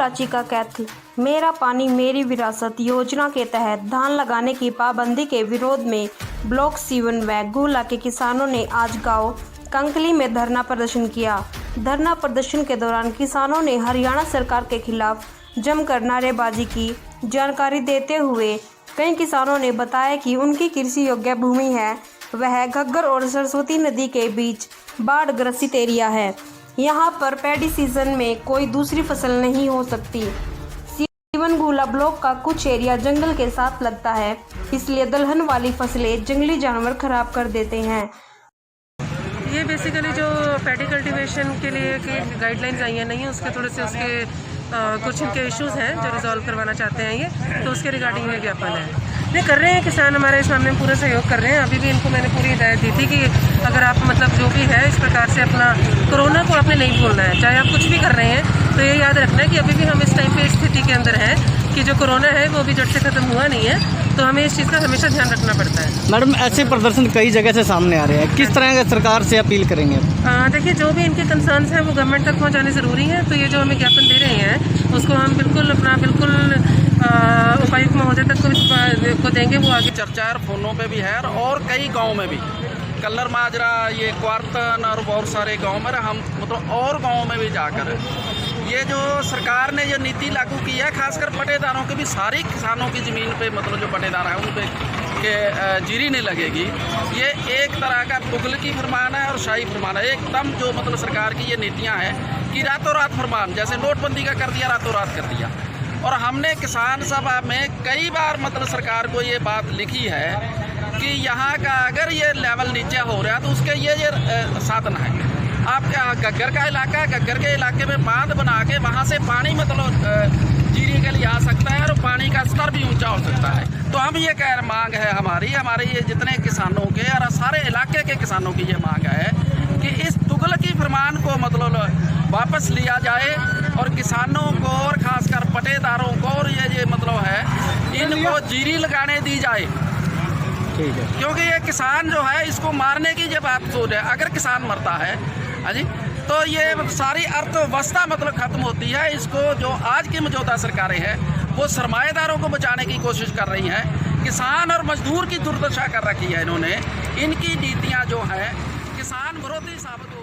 कराची का कैथल मेरा पानी मेरी विरासत योजना के तहत धान लगाने की पाबंदी के विरोध में ब्लॉक सीवन व गुला के किसानों ने आज गांव कंकली में धरना प्रदर्शन किया। धरना प्रदर्शन के दौरान किसानों ने हरियाणा सरकार के खिलाफ जमकर नारेबाजी की। जानकारी देते हुए कई किसानों ने बताया कि उनकी कृषि योग्य भूमि है, वह घग्गर और सरस्वती नदी के बीच बाढ़ ग्रसित एरिया है। यहाँ पर पैडी सीजन में कोई दूसरी फसल नहीं हो सकती। सीवन गुला ब्लॉक का कुछ एरिया जंगल के साथ लगता है, इसलिए दलहन वाली फसलें जंगली जानवर खराब कर देते हैं। ये बेसिकली जो पैडी कल्टीवेशन के लिए की गाइडलाइंस आई हैं नहीं है, उसके थोड़े से उसके कुछ इनके इश्यूज़ हैं जो रिजॉल्व करवाना चाहते हैं ये, तो उसके रिगार्डिंग ये ज्ञापन है। नहीं कर रहे हैं किसान हमारे इस मामले में पूरा सहयोग कर रहे हैं। अभी भी इनको मैंने पूरी हिदायत दी थी कि अगर आप मतलब जो भी है इस प्रकार से अपना कोरोना को आपने नहीं भूलना है, चाहे आप कुछ भी कर रहे हैं तो ये याद रखना है कि अभी भी हम इस टाइम पे स्थिति के अंदर हैं कि जो कोरोना है वो भी जड़ से खत्म हुआ नहीं है, तो हमें इस चीज़ का हमेशा ध्यान रखना पड़ता है। मैडम, ऐसे प्रदर्शन कई जगह से सामने आ रहे हैं, किस तरह का सरकार से अपील करेंगे? देखिए, जो भी इनके कंसर्न्स हैं वो गवर्नमेंट तक पहुंचाने ज़रूरी है, तो ये जो हमें ज्ञापन दे रहे हैं उसको हम बिल्कुल उपायुक्त महोदय तक को देंगे। वो आगे चर्चा है, फोनों पे भी है और कई गाँव में भी कल्लर माजरा, ये क्वार्तन और बहुत सारे गांव में हम मतलब और गाँव में भी जाकर ये जो सरकार ने जो नीति लागू की है, खासकर पटेदारों के भी सारी किसानों की ज़मीन पे मतलब जो पटेदार है उन पे के जीरी नहीं लगेगी, ये एक तरह का तुगलकी फरमान है और शाही फरमान है एकदम। जो मतलब सरकार की ये नीतियाँ हैं कि रातों रात फरमान, जैसे नोटबंदी का कर दिया रातों रात कर दिया। और हमने किसान सभा में कई बार मतलब सरकार को ये बात लिखी है कि यहाँ का अगर ये लेवल नीचे हो रहा है तो उसके ये साधन है। आपका घग्गर का इलाका, घग्गर के इलाके में बांध बना के वहाँ से पानी मतलब जीरी के लिए आ सकता है और पानी का स्तर भी ऊंचा हो सकता है। तो हम ये कह मांग है हमारे ये जितने किसानों के और सारे इलाके के किसानों की ये मांग है कि इस तुगलकी फरमान को मतलब वापस लिया जाए और किसानों को और खासकर पटेदारों को और ये मतलब है इनको जीरी लगाने दी जाए। ठीक है, क्योंकि ये किसान जो है इसको मारने की जब बात सोच है, अगर किसान मरता है जी तो ये सारी अर्थव्यवस्था मतलब खत्म होती है। इसको जो आज की मौजूदा सरकारें हैं वो सरमाएदारों को बचाने की कोशिश कर रही हैं, किसान और मजदूर की दुर्दशा कर रखी है इन्होंने। इनकी नीतियां जो हैं किसान विरोधी साबित